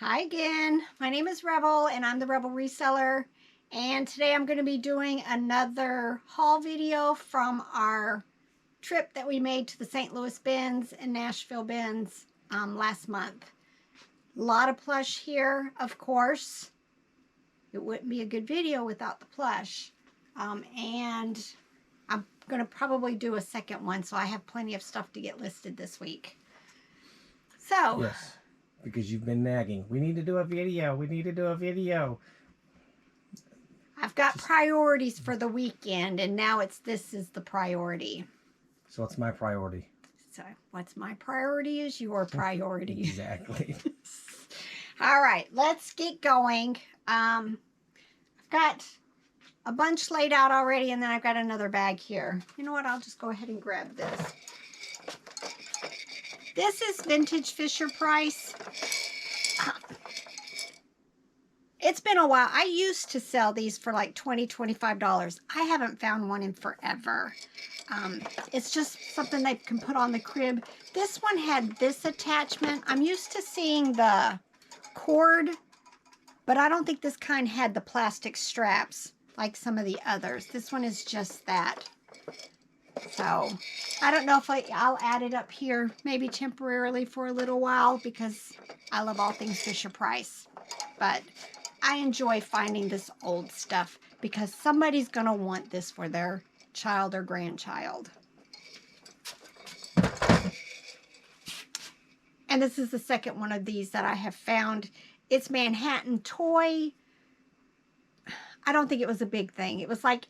Hi again, my name is Rebel and I'm the Rebel Reseller, and today I'm going to be doing another haul video from our trip that we made to the St. Louis bins and Nashville bins last month. A lot of plush here, of course. It wouldn't be a good video without the plush. And I'm going to probably do a second one, so I have plenty of stuff to get listed this week. So... Yes. Because you've been nagging. We need to do a video. We need to do a video. I've got priorities for the weekend, and now this is the priority. So it's my priority. So what's my priority is your priority. Exactly. All right, let's get going. I've got a bunch laid out already, and then I've got another bag here. You know what? I'll just go ahead and grab this. This is vintage Fisher-Price. It's been a while. I used to sell these for like $20, $25. I haven't found one in forever. It's just something they can put on the crib. This one had this attachment. I'm used to seeing the cord, but I don't think this kind had the plastic straps like some of the others. This one is just that. So I don't know if I'll add it up here maybe temporarily for a little while because I love all things Fisher-Price. But I enjoy finding this old stuff because somebody's going to want this for their child or grandchild. And this is the second one of these that I have found. It's Manhattan Toy. I don't think it was a big thing. It was like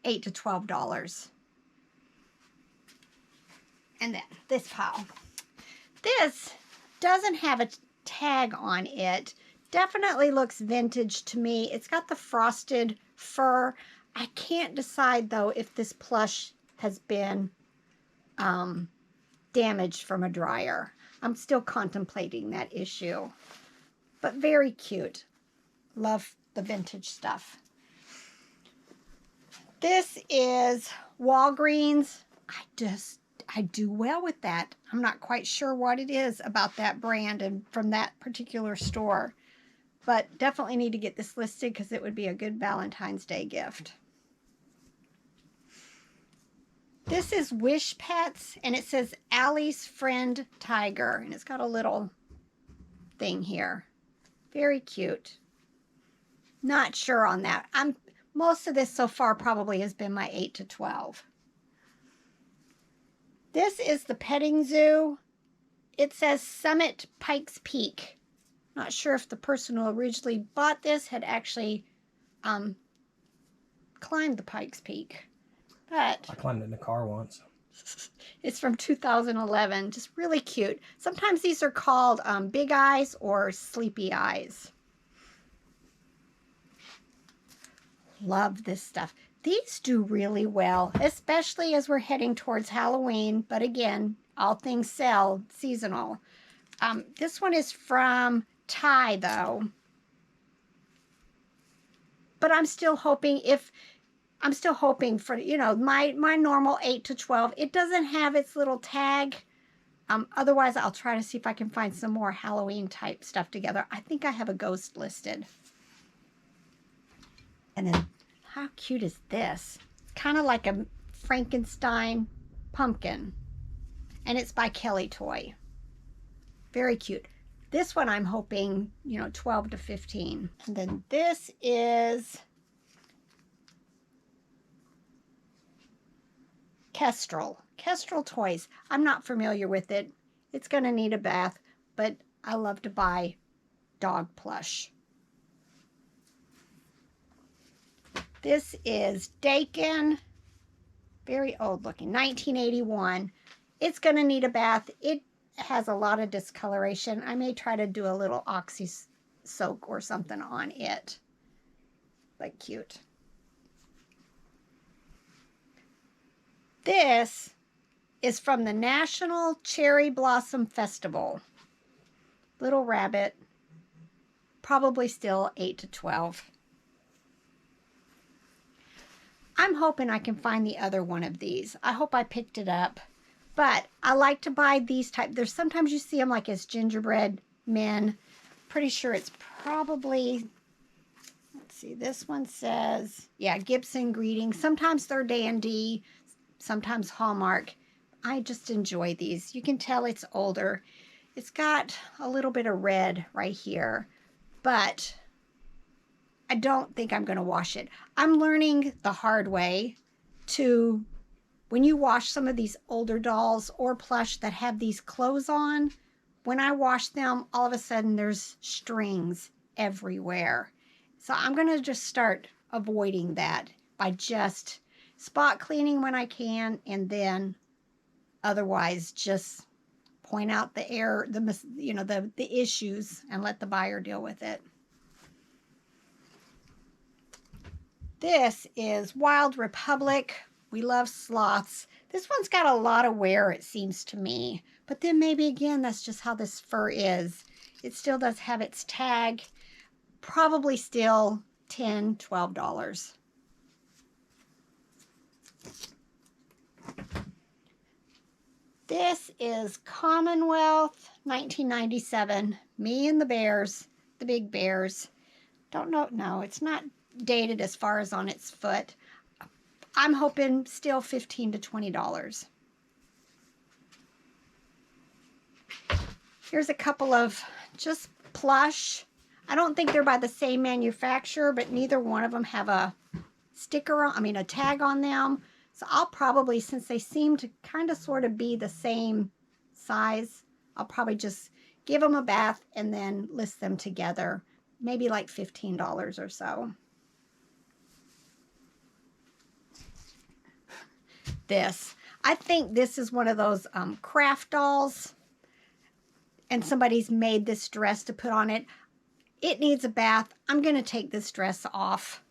$8 to $12. And then this pile. This doesn't have a tag on it. Definitely looks vintage to me. It's got the frosted fur. I can't decide though if this plush has been damaged from a dryer. I'm still contemplating that issue. But very cute. Love the vintage stuff. This is Walgreens. I do well with that. I'm not quite sure what it is about that brand and from that particular store. But definitely need to get this listed because it would be a good Valentine's Day gift. This is Wish Pets, and it says Allie's Friend Tiger. And it's got a little thing here. Very cute. Not sure on that. Most of this so far probably has been my 8 to 12. This is the petting zoo. It says Summit Pikes Peak. Not sure if the person who originally bought this had actually climbed the Pikes Peak. But I climbed it in a car once. It's from 2011. Just really cute. Sometimes these are called Big Eyes or Sleepy Eyes. Love this stuff. These do really well, especially as we're heading towards Halloween. But again, all things sell seasonal. This one is from Thai, though. But I'm still hoping for, you know, my normal 8 to 12. It doesn't have its little tag. Otherwise, I'll try to see if I can find some more Halloween type stuff together. I think I have a ghost listed. And then how cute is this? It's kind of like a Frankenstein pumpkin. And it's by Kelly Toy. Very cute. This one I'm hoping, you know, 12 to 15. And then this is Kestrel. Kestrel Toys. I'm not familiar with it. It's going to need a bath, but I love to buy dog plush. This is Dakin, very old looking, 1981. It's going to need a bath. It has a lot of discoloration. I may try to do a little oxy soak or something on it, but cute. This is from the National Cherry Blossom Festival. Little rabbit, probably still 8 to 12. I'm hoping I can find the other one of these. I hope I picked it up. But I like to buy these type. There's sometimes you see them like as gingerbread men. pretty sure it's probably, let's see, this one says, yeah, Gibson Greetings. Sometimes they're Dandy, sometimes Hallmark. I just enjoy these. You can tell it's older. It's got a little bit of red right here, but I don't think I'm going to wash it. I'm learning the hard way to, when you wash some of these older dolls or plush that have these clothes on, when I wash them, all of a sudden there's strings everywhere. So I'm going to just start avoiding that by just spot cleaning when I can, and then otherwise just point out the error, the issues, and let the buyer deal with it. This is Wild Republic. We love sloths. This one's got a lot of wear, it seems to me. But then maybe, again, that's just how this fur is. It still does have its tag. Probably still $10, $12. This is Commonwealth 1997. Me and the bears, the big bears. Don't know, no, it's not dated as far as on its foot. I'm hoping still $15 to $20. Here's a couple of just plush. I don't think they're by the same manufacturer, but neither one of them have a sticker on, a tag on them. So I'll probably, since they seem to kind of sort of be the same size, I'll probably just give them a bath and then list them together. Maybe like $15 or so. This. I think this is one of those craft dolls, and somebody's made this dress to put on it. It needs a bath. I'm going to take this dress off.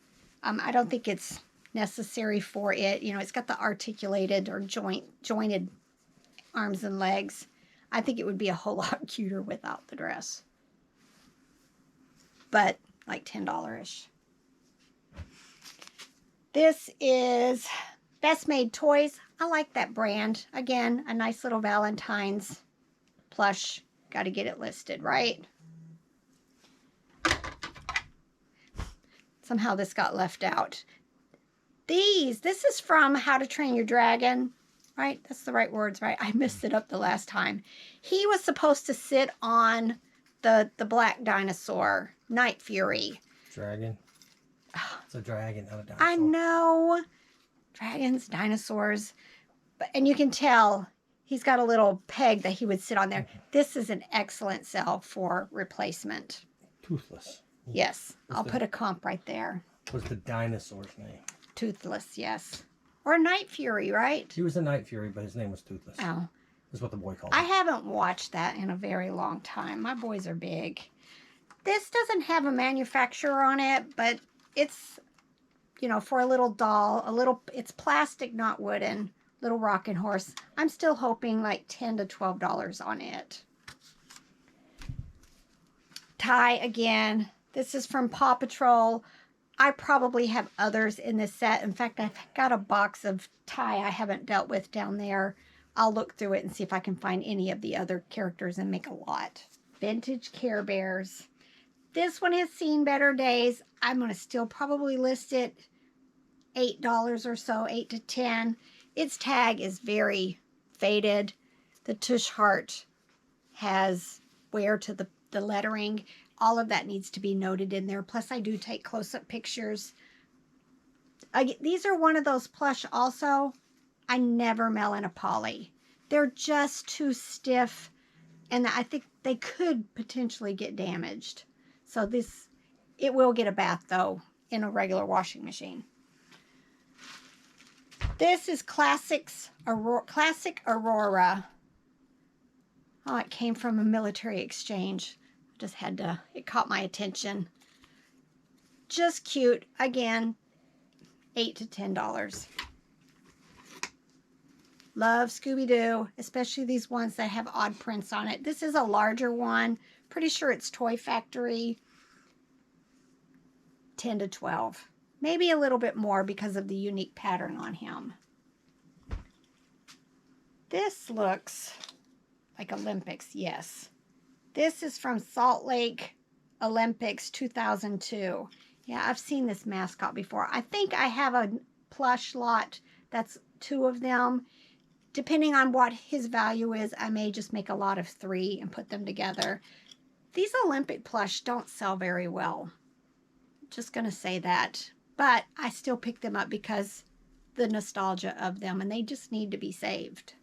I don't think it's necessary for it. It's got the articulated or jointed arms and legs. I think it would be a whole lot cuter without the dress. But like $10-ish. This is Best Made Toys. I like that brand. Again, a nice little Valentine's plush. Got to get it listed, right? Somehow this got left out. This is from How to Train Your Dragon, right? That's the right words, right? I messed it up the last time. He was supposed to sit on the black dinosaur, Night Fury. Dragon. It's a dragon, not a dinosaur. I know. Dragons, dinosaurs. And you can tell he's got a little peg that he would sit on there. This is an excellent sell for replacement. Toothless. Yes. I'll put a comp right there. What's the dinosaur's name? Toothless, yes. Or Night Fury, right? He was a Night Fury, but his name was Toothless. Oh. That's what the boy called I him. haven't watched that in a very long time. My boys are big. This doesn't have a manufacturer on it, but it's, for a little doll, it's plastic, not wooden, little rocking horse. I'm still hoping like $10 to $12 on it. Tie again. This is from Paw Patrol. I probably have others in this set. In fact, I've got a box of tie I haven't dealt with down there. I'll look through it and see if I can find any of the other characters and make a lot. Vintage Care Bears. This one has seen better days. I'm going to still probably list it $8 or so, $8 to $10. Its tag is very faded. The tush heart has wear to the lettering. All of that needs to be noted in there. Plus, I do take close-up pictures. These are one of those plush also. I never mail in a poly. They're just too stiff, and I think they could potentially get damaged. So it will get a bath, though, in a regular washing machine. This is Classic Aurora. Oh, it came from a military exchange. Just had to, it caught my attention. Just cute. Again, $8 to $10. Love Scooby-Doo, especially these ones that have odd prints on it. This is a larger one. Pretty sure it's Toy Factory. $10 to $12. Maybe a little bit more because of the unique pattern on him. This looks like Olympics, yes. This is from Salt Lake Olympics 2002. Yeah, I've seen this mascot before. I think I have a plush lot that's 2 of them. Depending on what his value is, I may just make a lot of 3 and put them together. These Olympic plush don't sell very well. Just going to say that. But I still pick them up because the nostalgia of them, and they just need to be saved.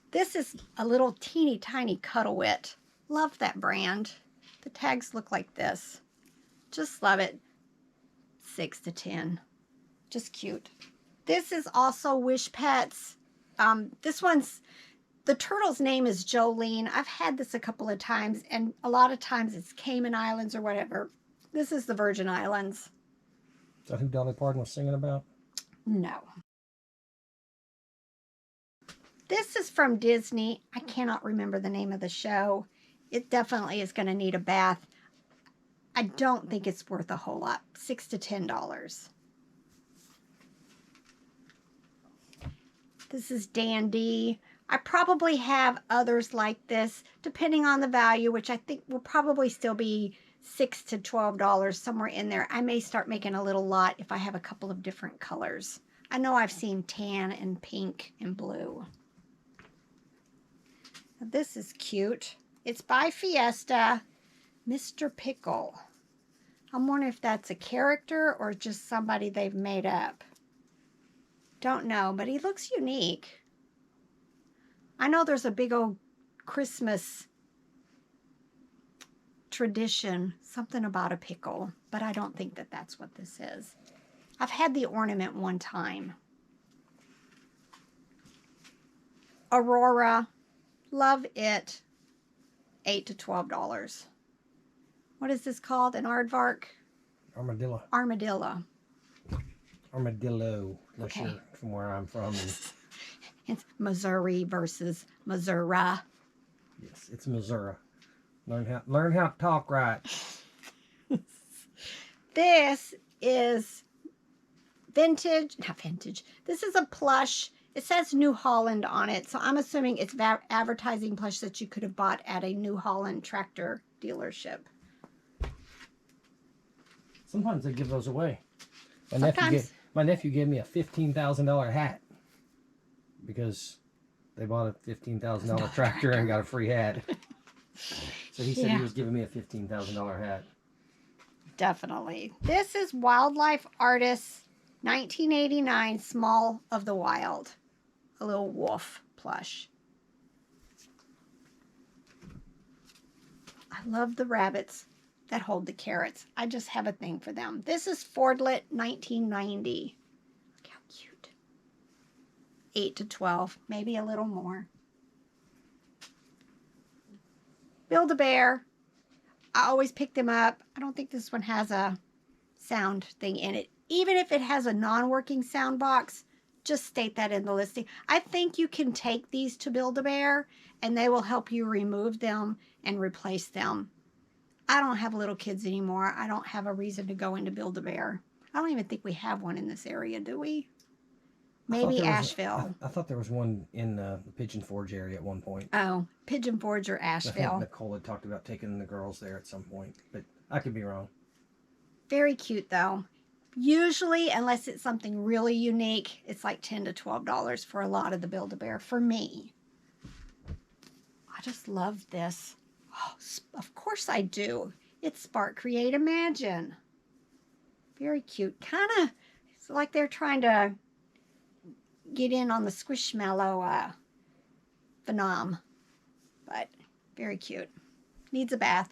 This is a little teeny tiny Cuddle-Wit. Love that brand. The tags look like this. Just love it. 6 to 10. Just cute. This is also Wish Pets. This one's, the turtle's name is Jolene. I've had this a couple of times, and a lot of times it's Cayman Islands or whatever. This is the Virgin Islands. Is that who Dolly Parton was singing about? No. This is from Disney. I cannot remember the name of the show. It definitely is going to need a bath. I don't think it's worth a whole lot. $6 to $10. This is Dandy. I probably have others like this, depending on the value, which I think will probably still be $6 to $12, somewhere in there. I may start making a little lot if I have a couple of different colors. I know I've seen tan and pink and blue. Now, this is cute. It's by Fiesta, Mr. Pickle. I'm wondering if that's a character or just somebody they've made up. Don't know, but he looks unique. I know there's a big old Christmas tradition, something about a pickle, but I don't think that that's what this is. I've had the ornament one time. Aurora, love it. $8 to $12. What is this called? An aardvark? Armadillo. Armadillo. Armadillo. Unless Okay. you're from where I'm from. And It's Missouri versus Missouri. yes, it's Missouri. Learn how to talk right. This is vintage, not vintage. This is a plush. It says New Holland on it, so I'm assuming it's advertising plush that you could have bought at a New Holland tractor dealership. Sometimes they give those away. Sometimes. My nephew gave me a $15,000 hat because they bought a $15,000 tractor and got a free hat. So he said he was giving me a $15,000 hat. Definitely. This is Wildlife Artists 1989 Small of the Wild. A little wolf plush. I love the rabbits that hold the carrots. I just have a thing for them. This is Fordlet 1990. Look how cute. 8 to 12, maybe a little more. Build-A-Bear. I always pick them up. I don't think this one has a sound thing in it. Even if it has a non-working sound box, just state that in the listing. I think you can take these to Build-A-Bear and they will help you remove them and replace them. I don't have little kids anymore. I don't have a reason to go into Build-A-Bear. I don't even think we have one in this area, do we? Maybe Asheville. I thought there was one in the Pigeon Forge area at one point. Oh, Pigeon Forge or I think Asheville. Nicole had talked about taking the girls there at some point, but I could be wrong. Very cute though. Usually, unless it's something really unique, it's like $10 to $12 for a lot of the Build-A-Bear for me. I just love this. Oh, of course I do. It's Spark, Create, Imagine. Very cute. Kind of, it's like they're trying to get in on the Squishmallow phenom. But very cute. Needs a bath.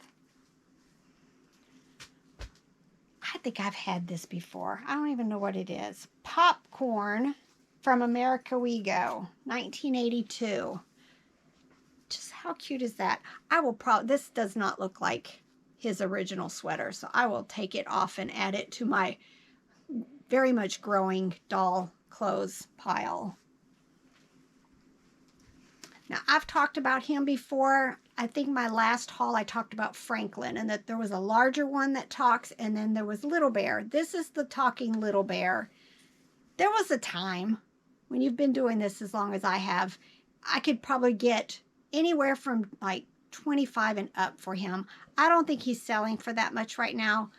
I think I've had this before. I don't even know what it is. Popcorn from America We Go, 1982. Just how cute is that? I will probably, this does not look like his original sweater, so I will take it off and add it to my very much growing doll clothes pile. Now, I've talked about him before. I think my last haul I talked about Franklin and that there was a larger one that talks and then there was Little Bear. This is the talking Little Bear. There was a time when you've been doing this as long as I have, I could probably get anywhere from like 25 and up for him. I don't think he's selling for that much right now.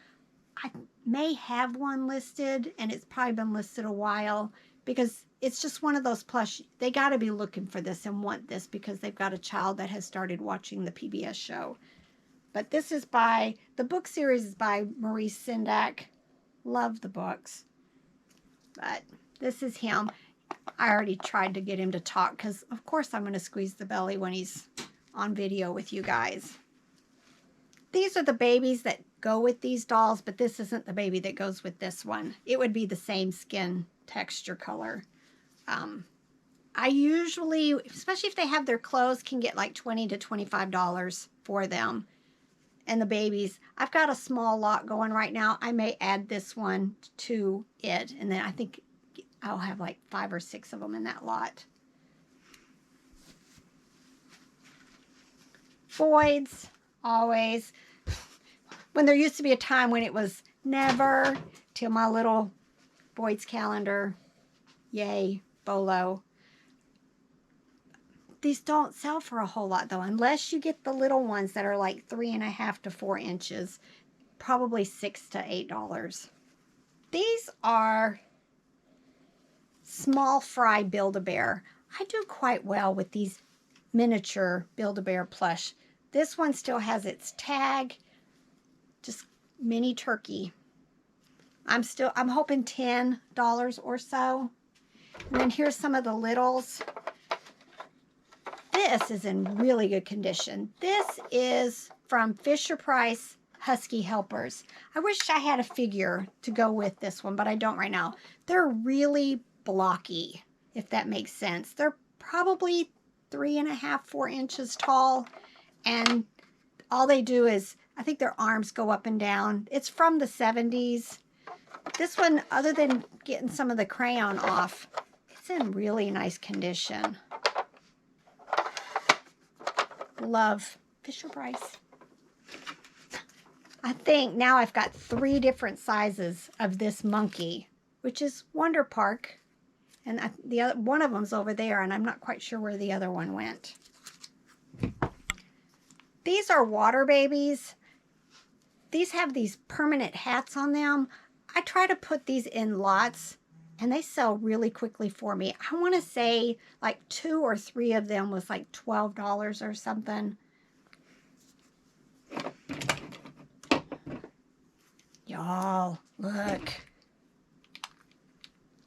I may have one listed, and it's probably been listed a while, because it's just one of those plush. They got to be looking for this and want this because they've got a child that has started watching the PBS show. But this is the book series is by Maurice Sendak. Love the books. But this is him. I already tried to get him to talk because, of course, I'm going to squeeze the belly when he's on video with you guys. These are the babies that go with these dolls, but this isn't the baby that goes with this one. It would be the same skin texture color. I usually, especially if they have their clothes, can get like $20 to $25 for them. And the babies, I've got a small lot going right now. I may add this one to it, and then I think I'll have like 5 or 6 of them in that lot. Boyd's, always. When there used to be a time when it was never, till my little Boyd's calendar. Yay, Bolo. These don't sell for a whole lot though, unless you get the little ones that are like 3.5 to 4 inches, probably $6 to $8. These are small fry Build-A-Bear. I do quite well with these miniature Build-A-Bear plush. This one still has its tag, just mini turkey. I'm hoping $10 or so. And then here's some of the littles. This is in really good condition. This is from Fisher-Price Husky Helpers. I wish I had a figure to go with this one, but I don't right now. They're really blocky, if that makes sense. They're probably 3.5, 4 inches tall, and all they do is, I think their arms go up and down. It's from the 70s. This one, other than getting some of the crayon off, it's in really nice condition. Love Fisher-Price. I think now I've got 3 different sizes of this monkey, which is Wonder Park. And one of them's over there, and I'm not quite sure where the other one went. These are water babies. These have these permanent hats on them. I try to put these in lots, and they sell really quickly for me. I want to say like 2 or 3 of them was like $12 or something. Y'all, look.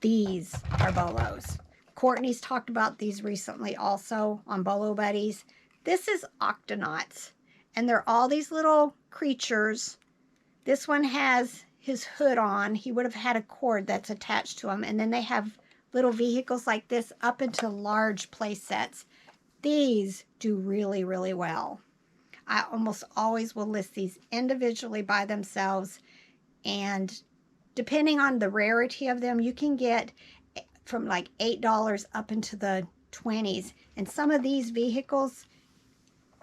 These are Bolos. Courtney's talked about these recently also on Bolo Buddies. This is Octonauts, and they're all these little creatures. This one has his hood on. He would have had a cord that's attached to him, and then they have little vehicles like this up into large play sets. These do really, really well. I almost always will list these individually by themselves, and depending on the rarity of them, you can get from like $8 up into the 20s. And some of these vehicles,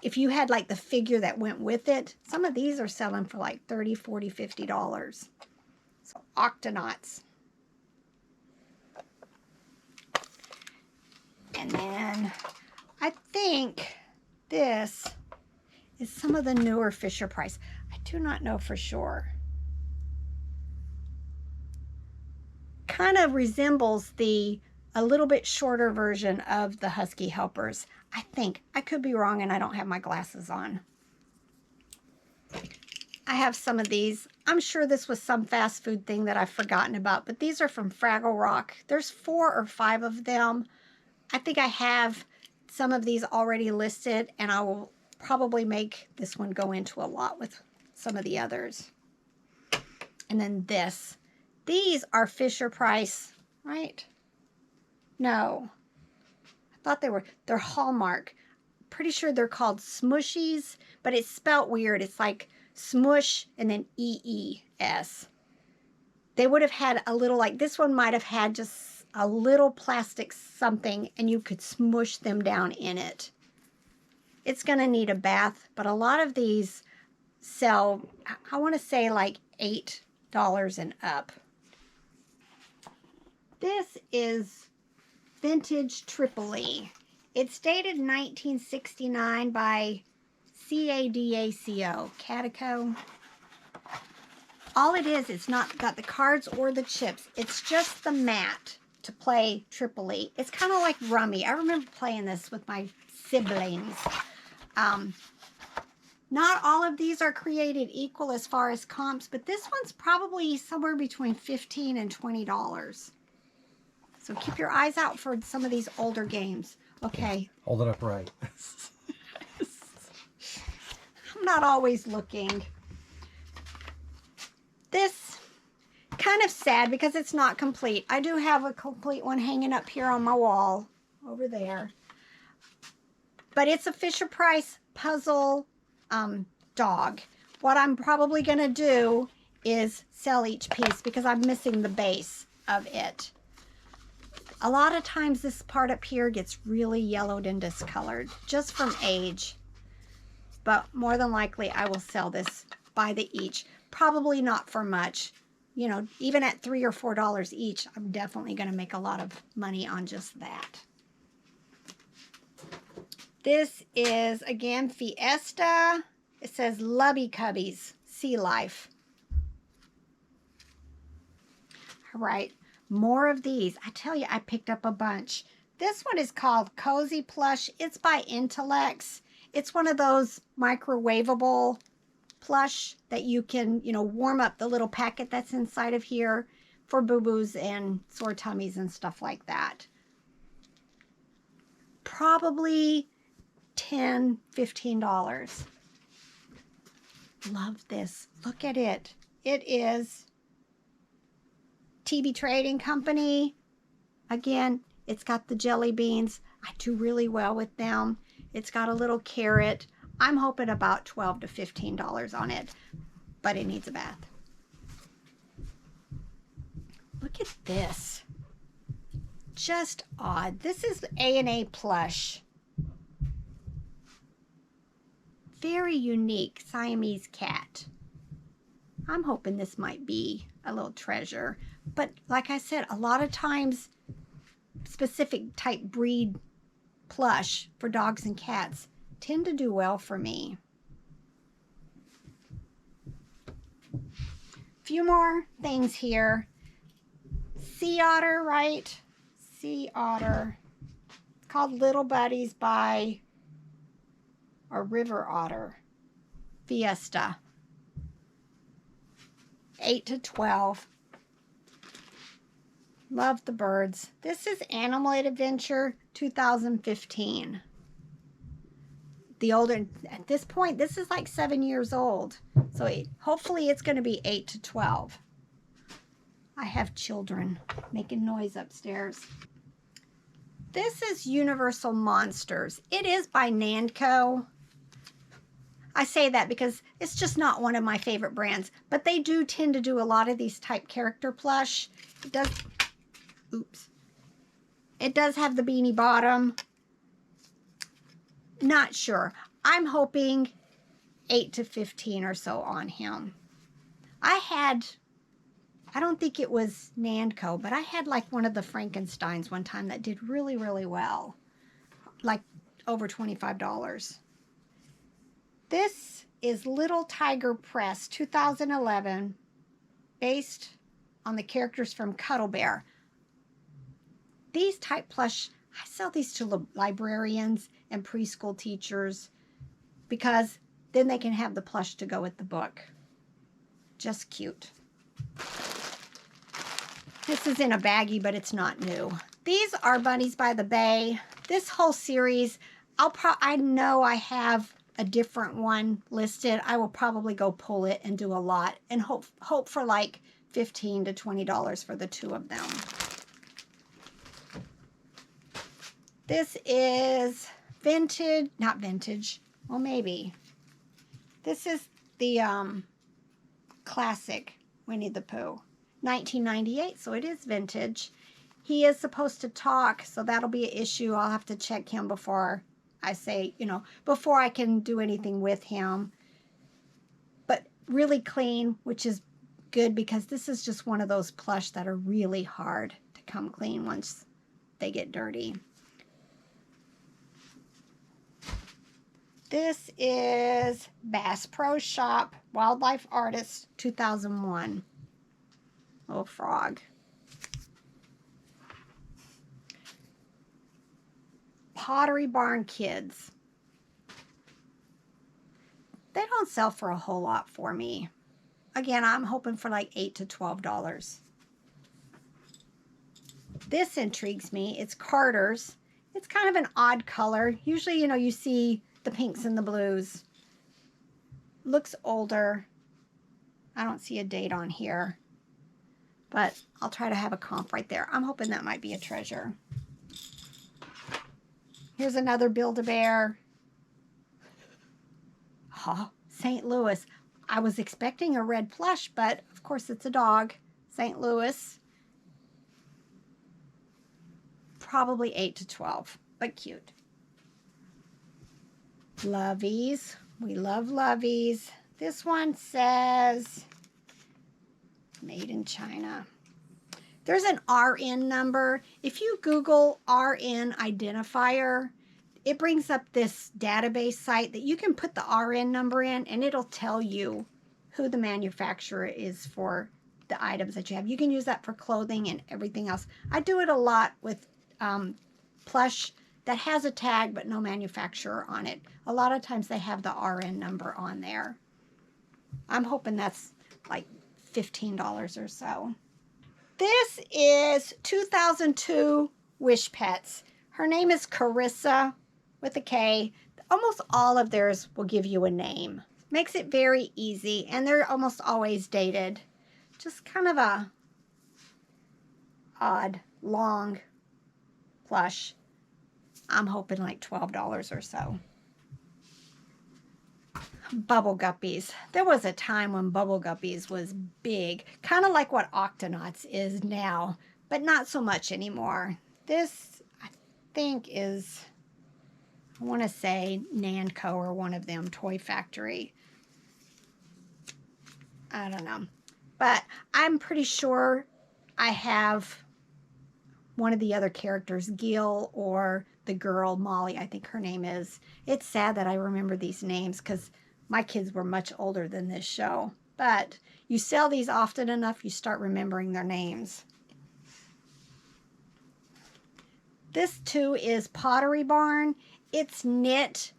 if you had like the figure that went with it, some of these are selling for like $30, $40, $50. So Octonauts. And then I think this is some of the newer Fisher-Price. I do not know for sure. Kind of resembles a little bit shorter version of the Husky Helpers. I think. I could be wrong, and I don't have my glasses on. I have some of these. I'm sure this was some fast food thing that I've forgotten about, but these are from Fraggle Rock. There's 4 or 5 of them. I think I have some of these already listed, and I will probably make this one go into a lot with some of the others. And then this. These are Fisher-Price, right? No. I thought they're Hallmark. Pretty sure they're called Smushies, but it's spelt weird. It's like smush and then E-E-S. They would have had a little, like this one might have had just a little plastic something, and you could smush them down in it. It's going to need a bath, but a lot of these sell, I want to say like $8 and up. This is vintage Tripoli. It's dated 1969 by Cadaco. Cadaco. All it is, it's not got the cards or the chips. It's just the mat to play Tripoli. It's kind of like Rummy. I remember playing this with my siblings. Not all of these are created equal as far as comps, but this one's probably somewhere between $15 and $20. So keep your eyes out for some of these older games. Okay. Hold it up right. I'm not always looking. This, kind of sad because it's not complete. I do have a complete one hanging up here on my wall over there. But it's a Fisher-Price puzzle dog. What I'm probably going to do is sell each piece because I'm missing the base of it. A lot of times this part up here gets really yellowed and discolored just from age. But more than likely I will sell this by the each. Probably not for much. You know, even at $3 or $4 each, I'm definitely going to make a lot of money on just that. This is, again, Fiesta. It says Lubby Cubbies, Sea Life. All right, more of these. I tell you, I picked up a bunch. This one is called Cozy Plush. It's by Intellects. It's one of those microwavable plush that you can, you know, warm up the little packet that's inside of here for boo-boos and sore tummies and stuff like that. Probably $10, $15. Love this. Look at it. It is TB Trading Company. Again, it's got the jelly beans. I do really well with them. It's got a little carrot. I'm hoping about $12 to $15 on it, but it needs a bath. Look at this. Just odd. This is A&A Plush. Very unique Siamese cat. I'm hoping this might be a little treasure. But like I said, a lot of times specific type breed plush for dogs and cats tend to do well for me. Few more things here. Sea otter, right? Sea otter. It's called Little Buddies by, or River Otter. Fiesta. 8 to 12. Love the birds. This is Animal Adventure 2015. The older, at this point, this is like 7 years old. So hopefully it's going to be 8 to 12. I have children making noise upstairs. This is Universal Monsters. It is by Namco. I say that because it's just not one of my favorite brands, but they do tend to do a lot of these type character plush. It does, oops. It does have the beanie bottom. Not sure. I'm hoping 8 to 15 or so on him. I don't think it was Namco, but I had like one of the Frankensteins one time that did really, really well. Like over $25. This is Little Tiger Press 2011, based on the characters from Cuddle Bear. These type plush, I sell these to librarians and preschool teachers because then they can have the plush to go with the book. Just cute. This is in a baggie, but it's not new. These are Bunnies by the Bay. This whole series, I know I have a different one listed. I will probably go pull it and do a lot and hope for like $15 to $20 for the two of them. This is vintage, not vintage, well maybe. This is the classic Winnie the Pooh, 1998, so it is vintage. He is supposed to talk, so that'll be an issue. I'll have to check him before I say, you know, before I can do anything with him. But really clean, which is good because this is just one of those plush that are really hard to come clean once they get dirty. This is Bass Pro Shop Wildlife Artist 2001. Little frog. Pottery Barn Kids. They don't sell for a whole lot for me. Again, I'm hoping for like $8 to $12. This intrigues me. It's Carter's. It's kind of an odd color. Usually, you know, you see the pinks and the blues. Looks older. I don't see a date on here, but I'll try to have a comp right there. I'm hoping that might be a treasure. Here's another Build-A-Bear. Oh, St. Louis. I was expecting a red plush, but of course it's a dog. St. Louis. Probably 8 to 12, but cute. Loveys. We love Loveys. This one says made in China. There's an RN number. If you Google RN identifier, it brings up this database site that you can put the RN number in and it'll tell you who the manufacturer is for the items that you have. You can use that for clothing and everything else. I do it a lot with Plush that has a tag but no manufacturer on it. A lot of times they have the RN number on there. I'm hoping that's like $15 or so. This is 2002 Wish Pets. Her name is Carissa with a K. Almost all of theirs will give you a name. Makes it very easy, and they're almost always dated. Just kind of a odd, long plush. I'm hoping like $12 or so. Bubble Guppies. There was a time when Bubble Guppies was big, kind of like what Octonauts is now, but not so much anymore. This, I think, is, I want to say Nanco or one of them, Toy Factory. I don't know. But I'm pretty sure I have one of the other characters, Gil, or the girl, Molly, I think her name is. It's sad that I remember these names because my kids were much older than this show. But you sell these often enough, you start remembering their names. This too is Pottery Barn. It's knit.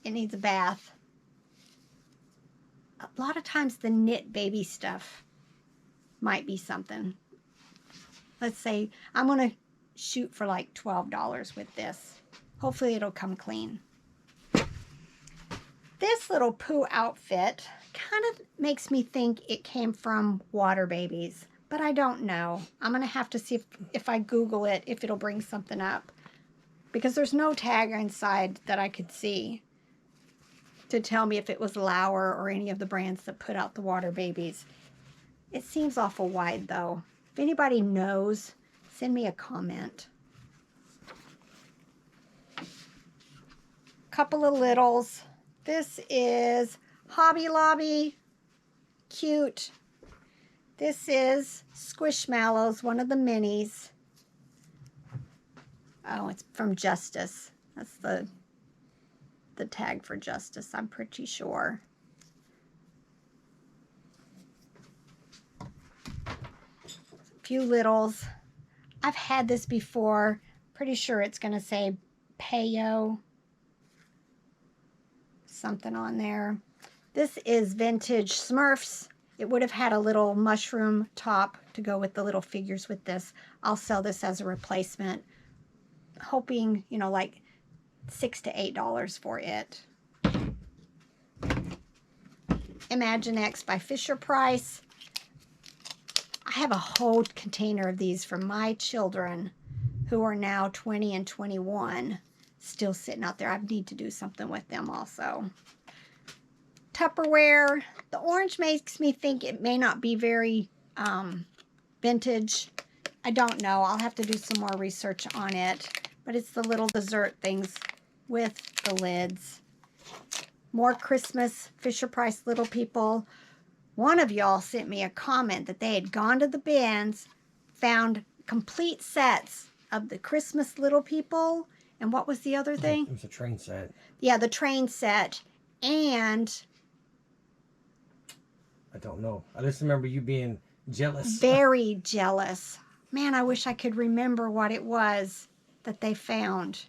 It needs a bath. A lot of times the knit baby stuff might be something. Let's say I'm going to shoot for like $12 with this. Hopefully it'll come clean. This little Pooh outfit kind of makes me think it came from Water Babies, but I don't know. I'm going to have to see if I Google it, if it'll bring something up, because there's no tag inside that I could see to tell me if it was Lauer or any of the brands that put out the Water Babies. It seems awful wide though. If anybody knows, send me a comment. Couple of littles. This is Hobby Lobby. Cute. This is Squishmallows, one of the minis. Oh, it's from Justice. That's the tag for Justice, I'm pretty sure. A few littles. I've had this before. Pretty sure it's going to say Payo. Something on there. This is vintage Smurfs. It would have had a little mushroom top to go with the little figures with this. I'll sell this as a replacement. Hoping, you know, like $6 to $8 for it. Imaginext by Fisher Price. I have a whole container of these for my children who are now 20 and 21. Still sitting out there. I need to do something with them also. Tupperware. The orange makes me think it may not be very vintage. I don't know. I'll have to do some more research on it. But it's the little dessert things with the lids. More Christmas Fisher Price Little People. One of y'all sent me a comment that they had gone to the bins, found complete sets of the Christmas Little People, And what was the other thing? It was a train set. Yeah, the train set. And I don't know. I just remember you being jealous. very jealous. Man, I wish I could remember what it was that they found.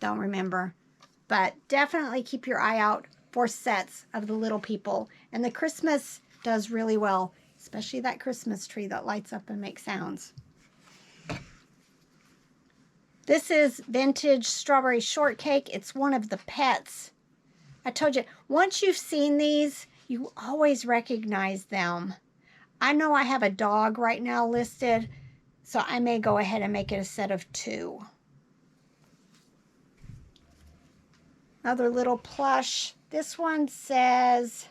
Don't remember. But definitely keep your eye out for sets of the little people. And the Christmas does really well, especially that Christmas tree that lights up and makes sounds. This is vintage strawberry shortcake. It's one of the pets. I told you, once you've seen these, you always recognize them. I know I have a dog right now listed, so I may go ahead and make it a set of 2. Another little plush. This one says,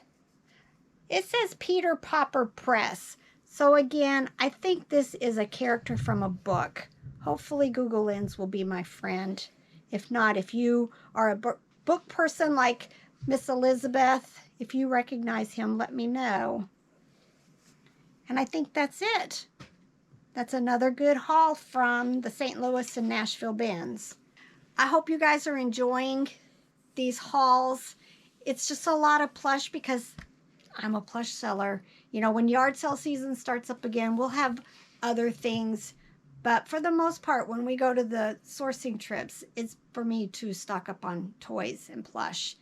it says Peter Popper Press. So again, I think this is a character from a book. Hopefully Google Lens will be my friend. If not, if you are a book person like Miss Elizabeth, if you recognize him, let me know. And I think that's it. That's another good haul from the St. Louis and Nashville bins. I hope you guys are enjoying these hauls. It's just a lot of plush because I'm a plush seller. You know, when yard sale season starts up again, we'll have other things. But for the most part, when we go to the sourcing trips, it's for me to stock up on toys and plush.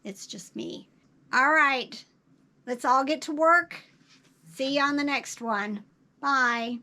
It's just me. All right, let's all get to work. See you on the next one. Bye.